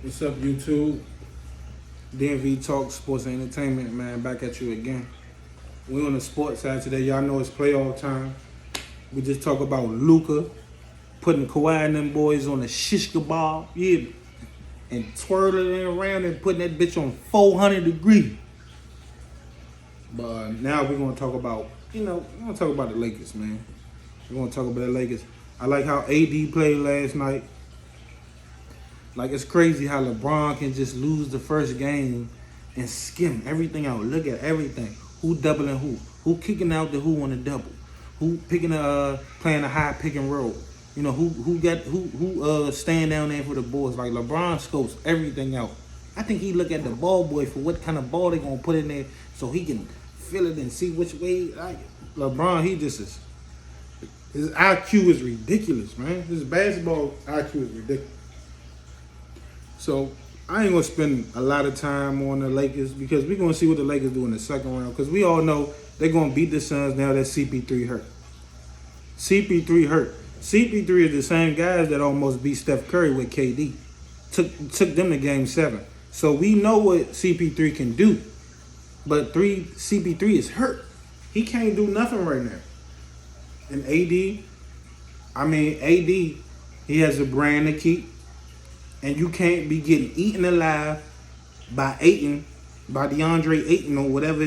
What's up, YouTube? DMV Talk Sports and Entertainment, man. Back at you again. We on the sports side today. Y'all know it's playoff time. We just talk about Luka putting Kawhi and them boys on the shish kebab, yeah, and twirling it around and putting that bitch on 400 degrees. But now we're gonna talk about, we're gonna talk about the Lakers, man. We're gonna talk about the Lakers. I like how AD played last night. Like, it's crazy how LeBron can just lose the first game and skim everything out. Look at everything. Who doubling who? Who kicking out the who on the double? Who picking playing a high pick and roll? You know, who staying down there for the boys? Like, LeBron scopes everything out. I think he look at the ball boy for what kind of ball they gonna put in there so he can feel it and see which way. Like, LeBron, his IQ is ridiculous, man. His basketball IQ is ridiculous. So I ain't gonna spend a lot of time on the Lakers because we're gonna see what the Lakers do in the second round. Because we all know they're gonna beat the Suns now that CP3 hurt. CP3 hurt. CP3 is the same guys that almost beat Steph Curry with KD. Took them to Game 7. So we know what CP3 can do. But CP3 is hurt. He can't do nothing right now. And AD, he has a brand to keep. And you can't be getting eaten alive by DeAndre Ayton or whatever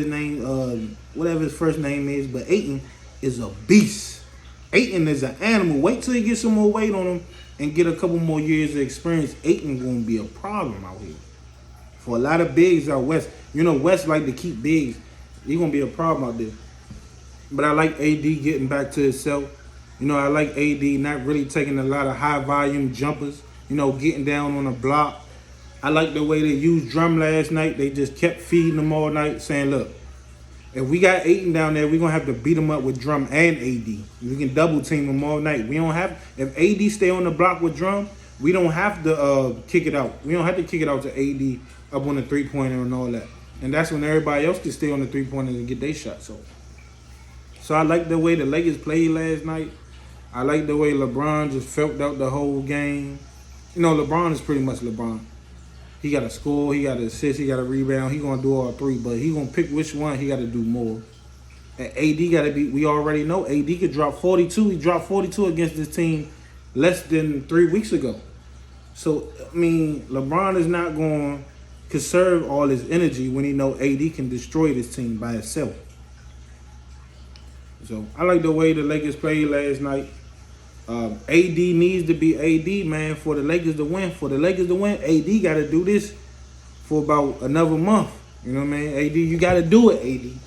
his first name is. But Ayton is a beast. Ayton is an animal. Wait till he gets some more weight on him and get a couple more years of experience. Ayton gonna be a problem out here for a lot of bigs out west. You know, West like to keep bigs. He's gonna be a problem out there. But I like AD getting back to himself. You know, I like AD not really taking a lot of high volume jumpers. You know, getting down on the block. I like the way they used Drum last night. They just kept feeding them all night, saying, look, if we got Ayton down there, we're going to have to beat them up with Drum and AD. We can double team them all night. If AD stay on the block with Drum, we don't have to kick it out. We don't have to kick it out to AD up on the three-pointer and all that. And that's when everybody else can stay on the three-pointer and get their shots off. So I like the way the Lakers played last night. I like the way LeBron just felt out the whole game. You know, LeBron is pretty much LeBron. He got to score, he got to assist, he got to rebound. He going to do all three, but he going to pick which one he got to do more. And AD got to be, we already know, AD could drop 42. He dropped 42 against this team less than 3 weeks ago. So, LeBron is not going to conserve all his energy when he know AD can destroy this team by itself. So, I like the way the Lakers played last night. AD needs to be AD, man, for the Lakers to win. For the Lakers to win, AD got to do this for about another month. You know what I mean? AD, you got to do it, AD. You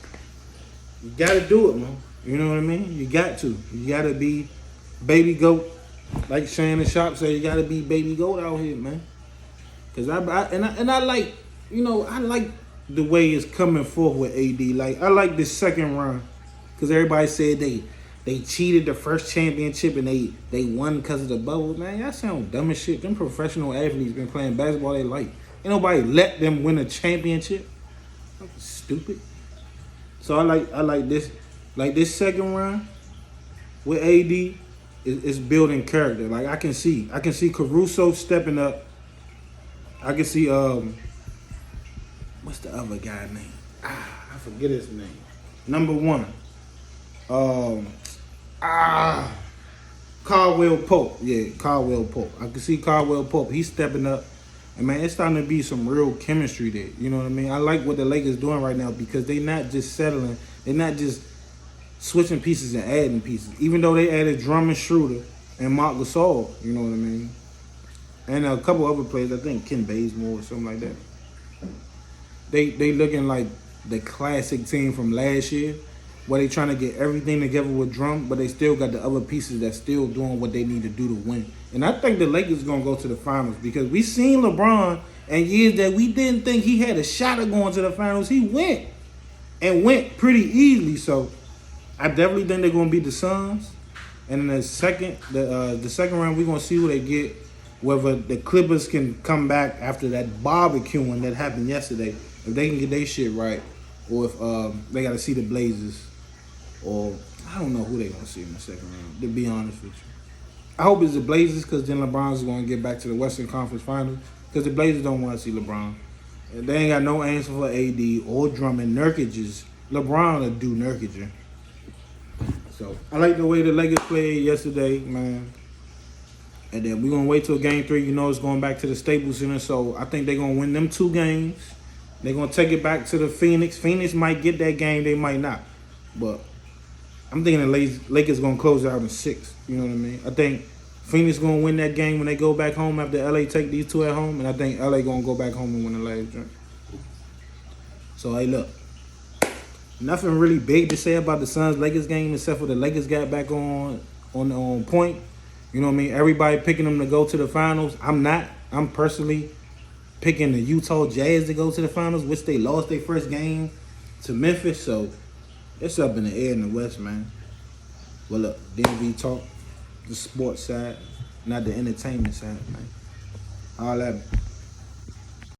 got to do it, man. You know what I mean? You got to. You got to be baby goat. Like Shannon Sharp said, you got to be baby goat out here, man. Because I like, I like the way it's coming forth with AD. Like, I like this second run. Because everybody said they cheated the first championship and they won because of the bubble. Man, y'all sound dumb as shit. Them professional athletes been playing basketball their life. Ain't nobody let them win a championship. That's stupid. So I like this second round with AD is building character. Like, I can see Caruso stepping up. I can see what's the other guy name? I forget his name. Number 1. Caldwell Pope. Yeah, Caldwell Pope. I can see Caldwell Pope. He's stepping up. And, man, it's starting to be some real chemistry there. You know what I mean? I like what the Lakers doing right now because they not just settling. They're not just switching pieces and adding pieces. Even though they added Drummond, Schroeder, and Marc Gasol. You know what I mean? And a couple other players. I think Ken Bazemore or something like that. They looking like the classic team from last year, where they trying to get everything together with Drum, but they still got the other pieces that's still doing what they need to do to win. And I think the Lakers going to go to the finals because we seen LeBron in years that we didn't think he had a shot at going to the finals. He went pretty easily. So I definitely think they're going to beat the Suns. And in the second round, we're going to see who they get, whether the Clippers can come back after that barbecuing that happened yesterday, if they can get their shit right, or if they got to see the Blazers. Or I don't know who they're going to see in the second round, to be honest with you. I hope it's the Blazers because then LeBron's going to get back to the Western Conference Finals. because the Blazers don't want to see LeBron. And they ain't got no answer for AD or Drummond. Nurkic is LeBron will do Nurkic. So I like the way the Lakers played yesterday, man. And then we're gonna wait till game 3. You know it's going back to the Staples Center. So I think they're gonna win them 2 games. They're gonna take it back to the Phoenix. Phoenix might get that game, they might not. But I'm thinking the Lakers gonna close it out in 6. You know what I mean? I think Phoenix gonna win that game when they go back home after LA take these 2 at home, and I think LA gonna go back home and win the last game. So hey, look, nothing really big to say about the Suns Lakers game except for the Lakers got back on point. You know what I mean? Everybody picking them to go to the finals. I'm not. I'm personally picking the Utah Jazz to go to the finals, which they lost their first game to Memphis. So it's up in the air in the West, man. Well, look, DMV talk the sports side, not the entertainment side, man. All that.